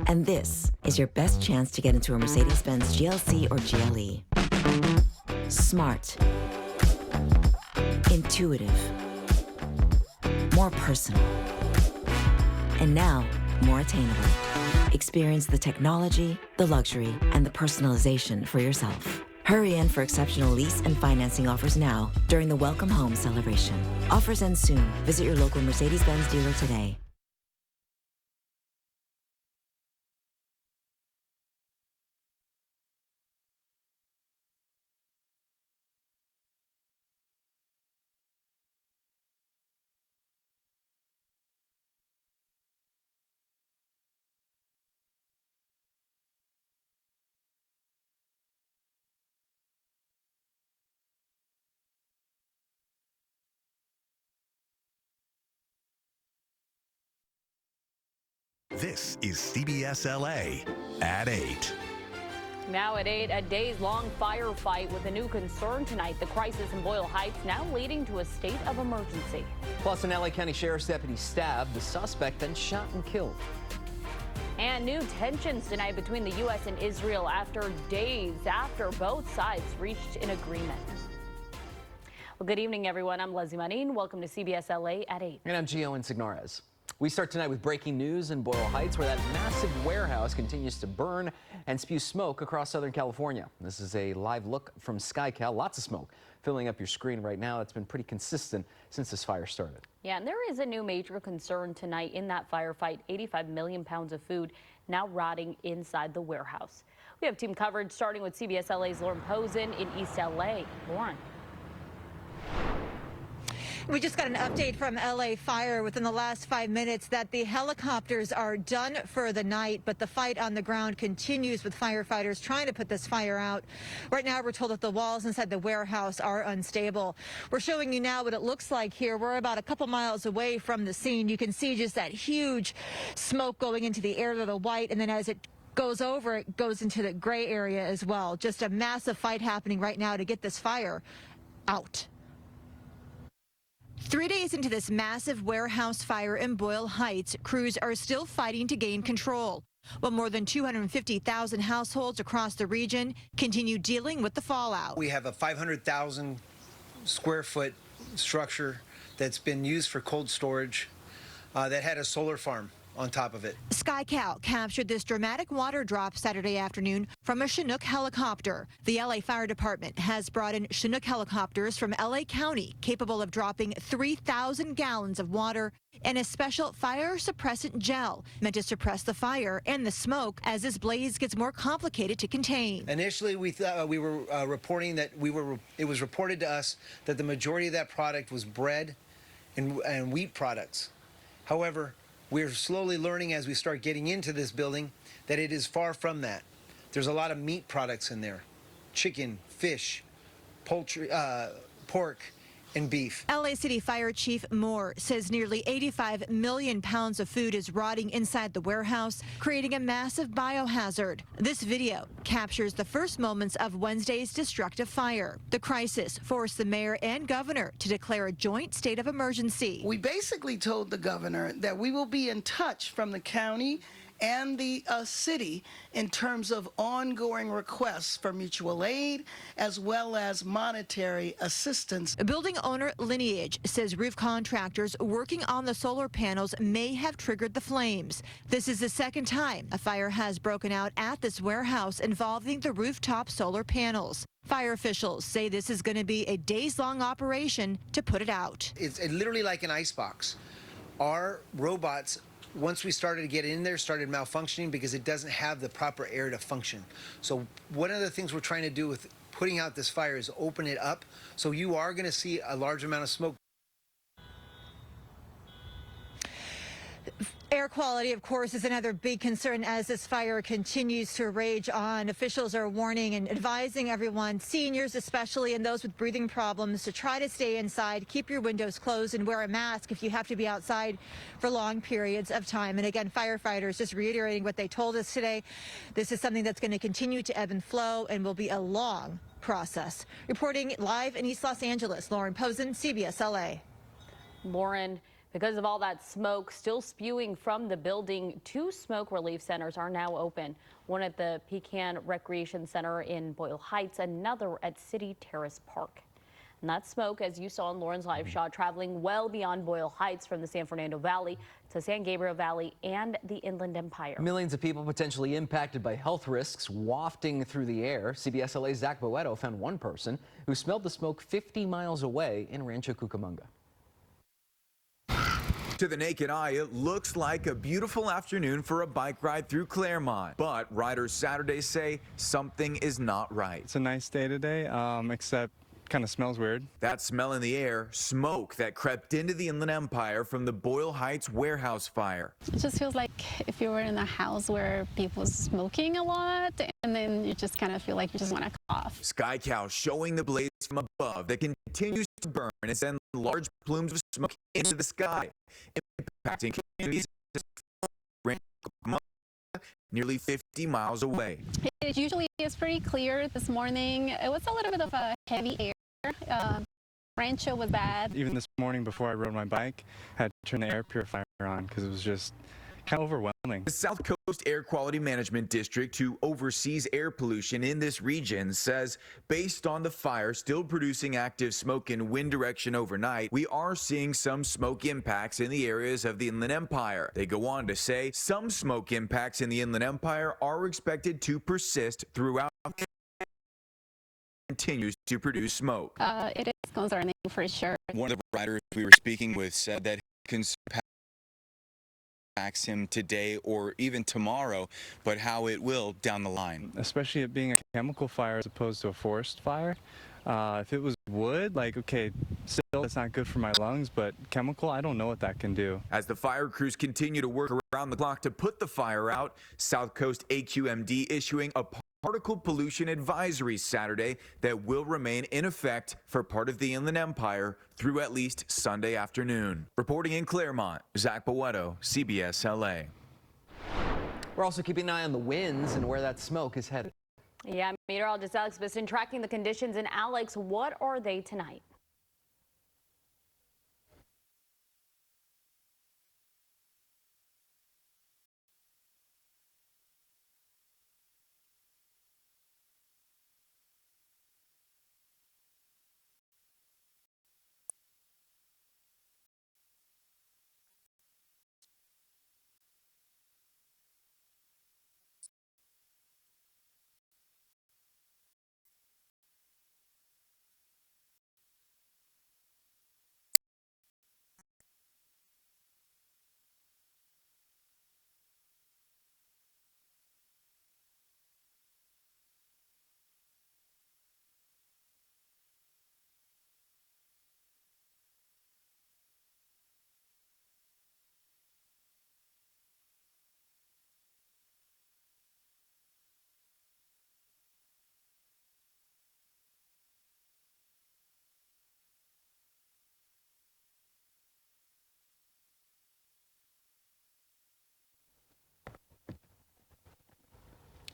And this is your best chance to get into a Mercedes-Benz GLC or GLE. Smart. Intuitive. More personal. And now, more attainable. Experience the technology, the luxury, and the personalization for yourself. Hurry in for exceptional lease and financing offers now during the Welcome Home celebration. Offers end soon. Visit your local Mercedes-Benz dealer today. This is CBS LA at 8. Now at 8, a days-long firefight with a new concern tonight. The crisis in Boyle Heights now leading to a state of emergency. Plus, an LA County Sheriff's deputy stabbed the suspect, then shot and killed. And new tensions tonight between the U.S. and Israel after days after both sides reached an agreement. Well, good evening, everyone. I'm Leslie Manin. Welcome to CBS LA at 8. And I'm Gio Insignares. We start tonight with breaking news in Boyle Heights, where that massive warehouse continues to burn and spew smoke across Southern California. This is a live look from SkyCal. Lots of smoke filling up your screen right now. It's been pretty consistent since this fire started. Yeah, and there is a new major concern tonight in that firefight. 85 million pounds of food now rotting inside the warehouse. We have team coverage starting with CBS LA's Lauren Posen in East LA. Lauren. We just got an update from LA Fire within the last 5 minutes that the helicopters are done for the night, but the fight on the ground continues with firefighters trying to put this fire out. Right now, we're told that the walls inside the warehouse are unstable. We're showing you now what it looks like here. We're about a couple miles away from the scene. You can see just that huge smoke going into the air to the white, and then as it goes over, it goes into the gray area as well. Just a massive fight happening right now to get this fire out. 3 days into this massive warehouse fire in Boyle Heights, crews are still fighting to gain control, while more than 250,000 households across the region continue dealing with the fallout. We have a 500,000 square foot structure that's been used for cold storage that had a solar farm on top of it. SkyCal captured this dramatic water drop Saturday afternoon from a Chinook helicopter. The LA Fire Department has brought in Chinook helicopters from LA County capable of dropping 3,000 gallons of water and a special fire suppressant gel meant to suppress the fire and the smoke as this blaze gets more complicated to contain. Initially, we thought we were reporting that it was reported to us that the majority of that product was bread and wheat products. However, we're slowly learning as we start getting into this building that it is far from that. There's a lot of meat products in there. Chicken, fish, poultry, pork, and beef. LA City Fire Chief Moore says nearly 85 million pounds of food is rotting inside the warehouse, creating a massive biohazard. This video captures the first moments of Wednesday's destructive fire. The crisis forced the mayor and governor to declare a joint state of emergency. We basically told the governor that we will be in touch from the county and the city in terms of ongoing requests for mutual aid as well as monetary assistance. Building owner Lineage says roof contractors working on the solar panels may have triggered the flames. This is the second time a fire has broken out at this warehouse involving the rooftop solar panels. Fire officials say this is going to be a days-long operation to put it out. It's literally like an icebox. Our robots, once we started to get in there, started malfunctioning because it doesn't have the proper air to function. So one of the things we're trying to do with putting out this fire is open it up, so you are going to see a large amount of smoke. Air quality, of course, is another big concern as this fire continues to rage on. Officials are warning and advising everyone, seniors especially, and those with breathing problems, to try to stay inside, keep your windows closed, and wear a mask if you have to be outside for long periods of time. And again, firefighters just reiterating what they told us today. This is something that's going to continue to ebb and flow and will be a long process. Reporting live in East Los Angeles, Lauren Posen, CBS LA. Lauren, Because of all that smoke still spewing from the building, 2 smoke relief centers are now open. One at the Pecan Recreation Center in Boyle Heights, another at City Terrace Park. And that smoke, as you saw in Lauren's live shot, traveling well beyond Boyle Heights from the San Fernando Valley to San Gabriel Valley and the Inland Empire. Millions of people potentially impacted by health risks wafting through the air. CBS LA's Zach Boetto found one person who smelled the smoke 50 miles away in Rancho Cucamonga. To the naked eye, it looks like a beautiful afternoon for a bike ride through Claremont. But riders Saturday say something is not right. It's a nice day today, except kind of smells weird. That smell in the air, smoke that crept into the Inland Empire from the Boyle Heights warehouse fire. It just feels like if you were in a house where people are smoking a lot, and then you just kind of feel like you just want to cough. Sky Cow showing the blaze from above that continues to burn and send large plumes of smoke into the sky, impacting communities nearly 50 miles away. It usually is pretty clear. This morning it was a little bit of a heavy air. Rancho was bad. Even this morning before I rode my bike, I had to turn the air purifier on because it was just kind of overwhelming. The South Coast Air Quality Management District, who oversees air pollution in this region, says based on the fire still producing active smoke in wind direction overnight, we are seeing some smoke impacts in the areas of the Inland Empire. They go on to say some smoke impacts in the Inland Empire are expected to persist throughout. Continues to produce smoke. It is concerning for sure. One of the riders we were speaking with said that concern impacts him today or even tomorrow, but how it will down the line. Especially it being a chemical fire as opposed to a forest fire. If it was wood, like, okay, still that's not good for my lungs, but chemical, I don't know what that can do. As the fire crews continue to work around the clock to put the fire out, South Coast AQMD issuing a particle pollution advisory Saturday that will remain in effect for part of the Inland Empire through at least Sunday afternoon. Reporting in Claremont, Zach Boetto, CBS LA. We're also keeping an eye on the winds and where that smoke is headed. Yeah, meteorologist Alex Bisson tracking the conditions. And Alex, what are they tonight?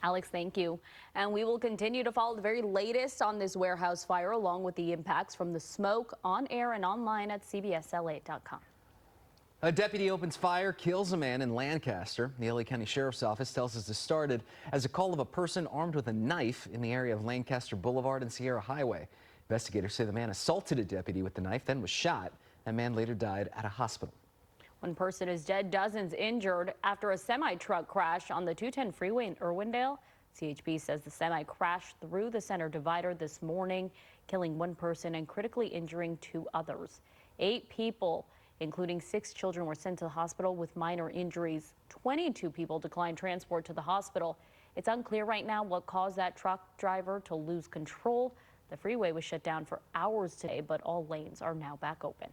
Alex, thank you. And we will continue to follow the very latest on this warehouse fire, along with the impacts from the smoke on air and online at cbsla.com. A deputy opens fire, kills a man in Lancaster. The LA County Sheriff's Office tells us this started as a call of a person armed with a knife in the area of Lancaster Boulevard and Sierra Highway. Investigators say the man assaulted a deputy with the knife, then was shot. That man later died at a hospital. One person is dead, dozens injured after a semi-truck crash on the 210 freeway in Irwindale. CHP says the semi crashed through the center divider this morning, killing one person and critically injuring 2 others. 8 people, including 6 children, were sent to the hospital with minor injuries. 22 people declined transport to the hospital. It's unclear right now what caused that truck driver to lose control. The freeway was shut down for hours today, but all lanes are now back open.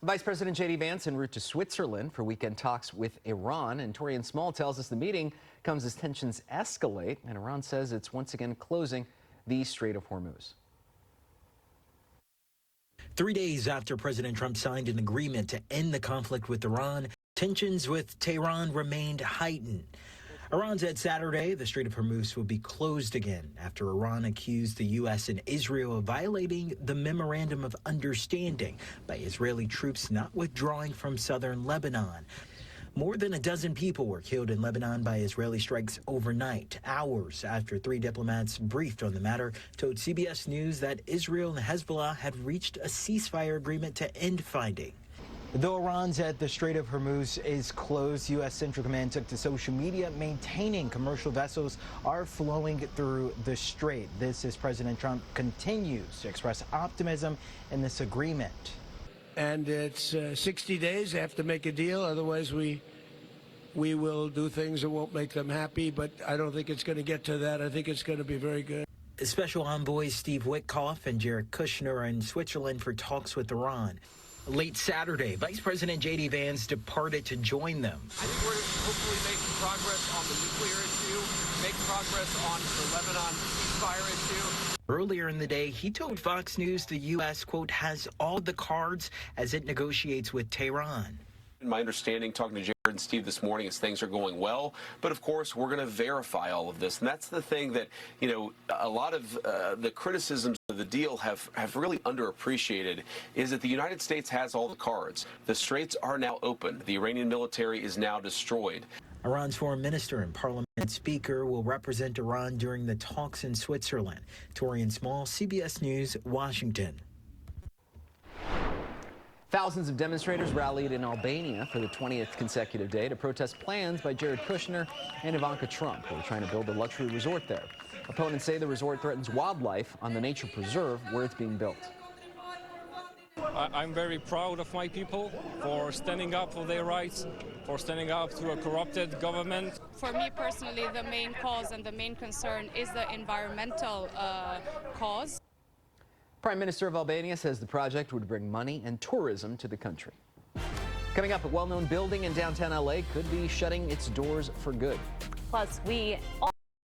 Vice President J.D. Vance en route to Switzerland for weekend talks with Iran. And Torian Small tells us the meeting comes as tensions escalate, and Iran says it's once again closing the Strait of Hormuz. 3 days after President Trump signed an agreement to end the conflict with Iran, tensions with Tehran remained heightened. Iran said Saturday the Strait of Hormuz will be closed again after Iran accused the U.S. and Israel of violating the Memorandum of Understanding by Israeli troops not withdrawing from southern Lebanon. More than a dozen people were killed in Lebanon by Israeli strikes overnight, hours after 3 diplomats briefed on the matter told CBS News that Israel and Hezbollah had reached a ceasefire agreement to end fighting. Though Iran said the Strait of Hormuz is closed, U.S. Central Command took to social media maintaining commercial vessels are flowing through the strait. This as President Trump continues to express optimism in this agreement. And it's 60 days. They have to make a deal. Otherwise, we will do things that won't make them happy. But I don't think it's going to get to that. I think it's going to be very good. Special envoys Steve Witkoff and Jared Kushner are in Switzerland for talks with Iran. Late Saturday, Vice President J.D. Vance departed to join them. I think we're hopefully making progress on the nuclear issue, make progress on the Lebanon ceasefire issue. Earlier in the day, he told Fox News the U.S., quote, has all the cards as it negotiates with Tehran. My understanding, talking to Jared and Steve this morning, is things are going well. But of course, we're going to verify all of this. And that's the thing that, you know, a lot of the criticisms of the deal have really underappreciated is that the United States has all the cards. The straits are now open. The Iranian military is now destroyed. Iran's foreign minister and parliament speaker will represent Iran during the talks in Switzerland. Torian Small, CBS News, Washington. Thousands of demonstrators rallied in Albania for the 20th consecutive day to protest plans by Jared Kushner and Ivanka Trump, who are trying to build a luxury resort there. Opponents say the resort threatens wildlife on the nature preserve where it's being built. I'm very proud of my people for standing up for their rights, for standing up to a corrupted government. For me personally, the main cause and the main concern is the environmental cause. Prime Minister of Albania says the project would bring money and tourism to the country. Coming up, a well-known building in downtown LA could be shutting its doors for good. Plus, we